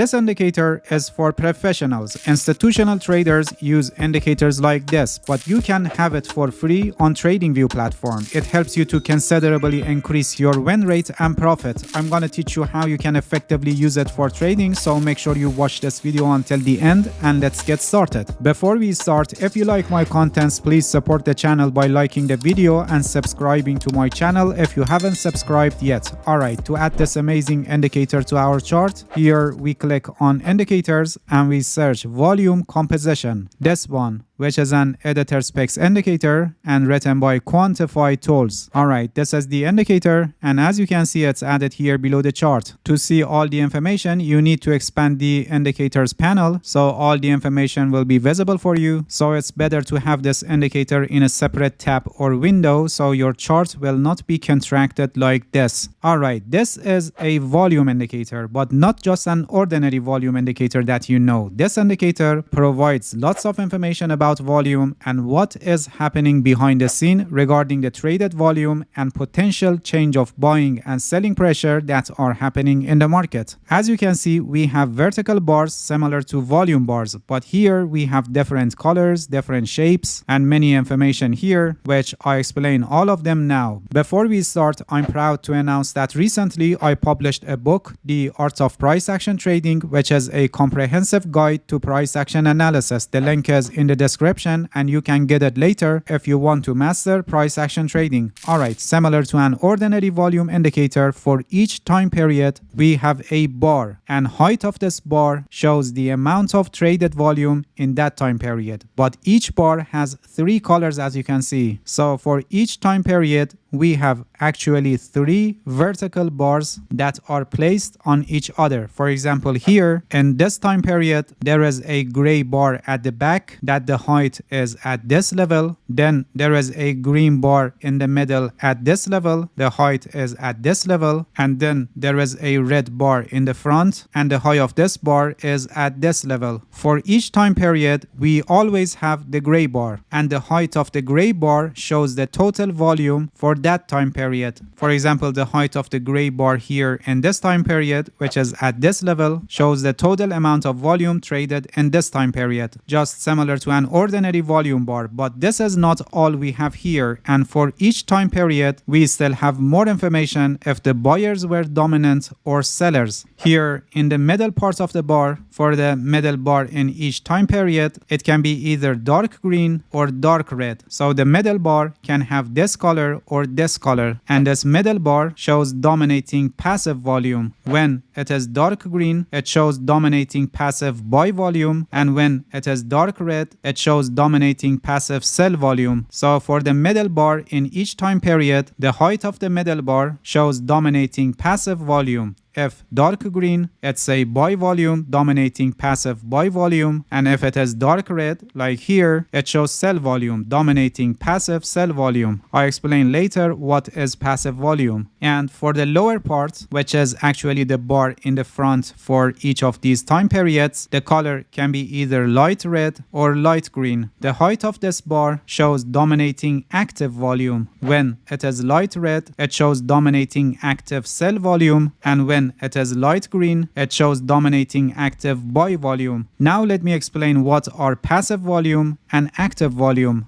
This indicator is for professionals. Institutional traders use indicators like this, but you can have it for free on TradingView platform. It helps you to considerably increase your win rate and profit. I'm gonna teach you how you can effectively use it for trading, so make sure you watch this video until the end and let's get started. Before we start, if you like my contents, please support the channel by liking the video and subscribing to my channel if you haven't subscribed yet. Alright, to add this amazing indicator to our chart, here we click on indicators and we search volume composition. This one, which is an editor specs indicator and written by Quantify Tools. Alright, this is the indicator, and as you can see, it's added here below the chart. To see all the information, you need to expand the indicators panel, so all the information will be visible for you. So it's better to have this indicator in a separate tab or window, so your chart will not be contracted like this. Alright, this is a volume indicator, but not just an ordinary volume indicator that you know. This indicator provides lots of information about volume and what is happening behind the scene regarding the traded volume and potential change of buying and selling pressure that are happening in the market. As you can see, we have vertical bars similar to volume bars, but here we have different colors, different shapes, and many information here, which I explain all of them now. Before we start, I'm proud to announce that recently I published a book, The Art of Price Action Trading, which is a comprehensive guide to price action analysis. The link is in the description and you can get it later if you want to master price action trading. Alright, similar to an ordinary volume indicator, for each time period we have a bar, and height of this bar shows the amount of traded volume in that time period. But each bar has three colors, as you can see. So for each time period we have actually three vertical bars that are placed on each other. For example, here in this time period, there is a gray bar at the back that the height is at this level. Then there is a green bar in the middle at this level. The height is at this level. And then there is a red bar in the front and the height of this bar is at this level. For each time period, we always have the gray bar, and the height of the gray bar shows the total volume for that time period. For example, the height of the gray bar here in this time period, which is at this level, shows the total amount of volume traded in this time period, just similar to an ordinary volume bar. But this is not all we have here, and for each time period we still have more information if the buyers were dominant or sellers. Here in the middle part of the bar, for the middle bar in each time period, it can be either dark green or dark red. So the middle bar can have this color or this color, and this middle bar shows dominating passive volume. When it is dark green, it shows dominating passive buy volume, and when it is dark red, it shows dominating passive sell volume. So for the middle bar in each time period, the height of the middle bar shows dominating passive volume. If dark green, it's a buy volume dominating passive buy volume, and if it is dark red, like here, it shows sell volume dominating passive sell volume. I explain later what is passive volume. And for the lower part, which is actually the bar in the front for each of these time periods, the color can be either light red or light green. The height of this bar shows dominating active volume. When it is light red, it shows dominating active sell volume, and when it is light green, it shows dominating active buy volume. Now let me explain what are passive volume and active volume.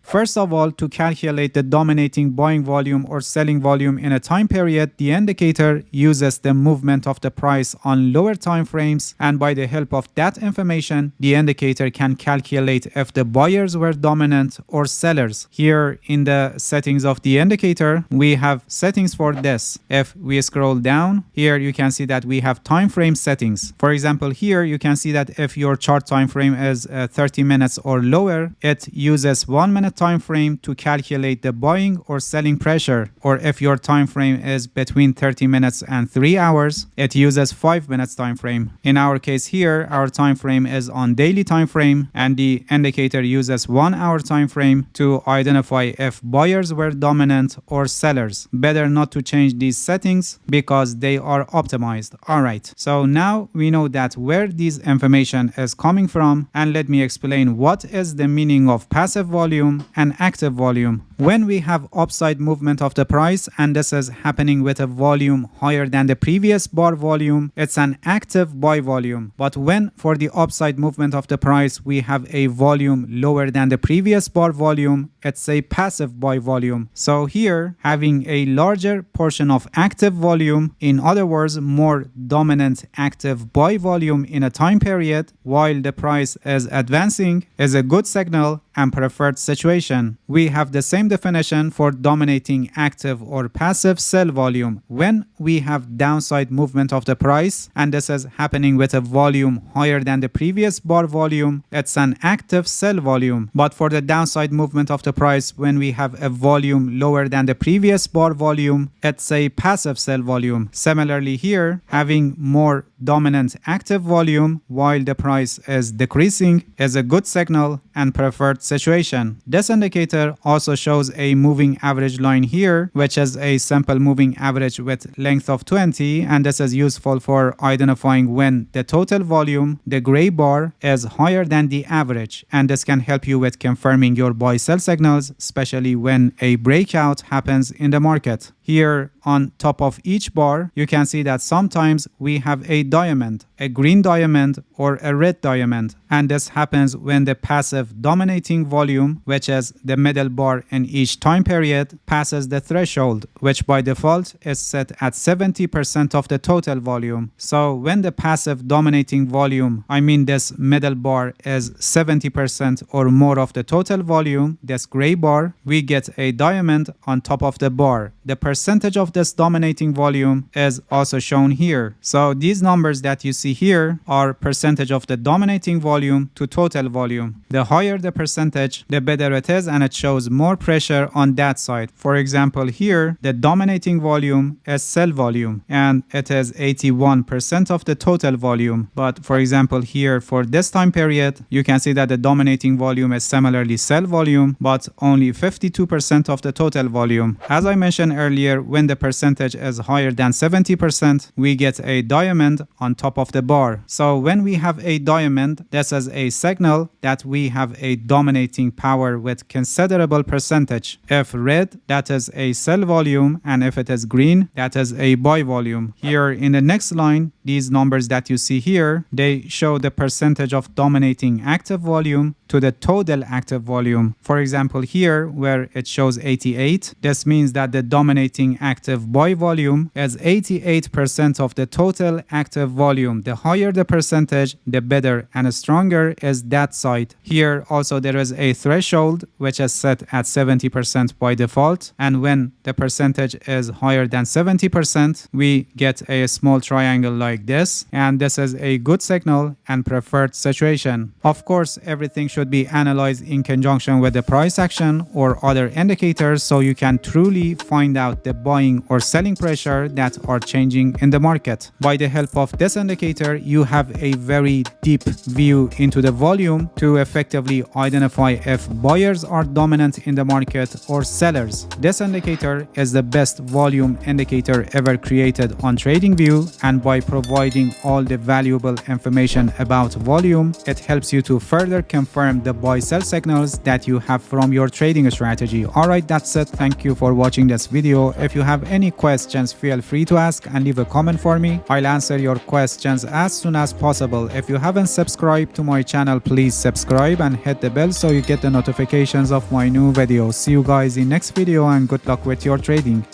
First of all, to calculate the dominating buying volume or selling volume in a time period, the indicator uses the movement of the price on lower time frames, and by the help of that information, the indicator can calculate if the buyers were dominant or sellers. Here in the settings of the indicator, we have settings for this. If we scroll down, here you can see that we have time frame settings. For example, here you can see that if your chart time frame is 30 minutes or lower, it uses 1 minute time frame to calculate the buying or selling pressure, or if your time frame is between 30 minutes and 3 hours, it uses 5 minutes time frame. In our case here, our time frame is on daily time frame, and the indicator uses 1 hour time frame to identify if buyers were dominant or sellers. Better not to change these settings because they are optimized. Alright, so now we know that where this information is coming from, and let me explain what is the meaning of passive volume an active volume. When we have upside movement of the price and this is happening with a volume higher than the previous bar volume, it's an active buy volume. But when for the upside movement of the price we have a volume lower than the previous bar volume, it's a passive buy volume. So here, having a larger portion of active volume, in other words, more dominant active buy volume in a time period while the price is advancing, is a good signal and preferred situation. We have the same definition for dominating active or passive sell volume. When we have downside movement of the price and this is happening with a volume higher than the previous bar volume, it's an active sell volume. But for the downside movement of the price, when we have a volume lower than the previous bar volume, it's a passive sell volume. Similarly here, having more dominant active volume while the price is decreasing is a good signal and preferred situation. This indicator also shows a moving average line here, which is a simple moving average with length of 20, and this is useful for identifying when the total volume, the gray bar, is higher than the average, and this can help you with confirming your buy sell signals, especially when a breakout happens in the market. Here on top of each bar, you can see that sometimes we have a diamond, a green diamond or a red diamond. And this happens when the passive dominating volume, which is the middle bar in each time period, passes the threshold, which by default is set at 70% of the total volume. So when the passive dominating volume, I mean this middle bar, is 70% or more of the total volume, this gray bar, we get a diamond on top of the bar. The percentage of this dominating volume is also shown here. So these numbers that you see here are percentage of the dominating volume to total volume. The higher the percentage, the better it is, and it shows more pressure on that side. For example, here, the dominating volume is sell volume, and it is 81% of the total volume. But for example, here for this time period, you can see that the dominating volume is similarly sell volume, but only 52% of the total volume. As I mentioned earlier, when the percentage is higher than 70%, we get a diamond on top of the bar. So when we have a diamond, this is a signal that we have a dominating power with considerable percentage. If red, that is a sell volume, and if it is green, that is a buy volume. Here in the next line, these numbers that you see here, they show the percentage of dominating active volume to the total active volume. For example, here where it shows 88, this means that the dominating active buy volume is 88% of the total active volume. The higher the percentage, the better and stronger is that side. Here also there is a threshold which is set at 70% by default, and when the percentage is higher than 70%, we get a small triangle like this, and this is a good signal and preferred situation. Of course, everything should be analyzed in conjunction with the price action or other indicators so you can truly find out the buying or selling pressure that are changing in the market. By the help of this indicator, you have a very deep view into the volume to effectively identify if buyers are dominant in the market or sellers. This indicator is the best volume indicator ever created on TradingView, and by providing all the valuable information about volume, it helps you to further confirm the buy-sell signals that you have from your trading strategy. Alright, that's it. Thank you for watching this video. If you have any questions, feel free to ask and leave a comment for me. I'll answer your questions as soon as possible. If you haven't subscribed to my channel, please subscribe and hit the bell so you get the notifications of my new videos. See you guys in next video, and good luck with your trading.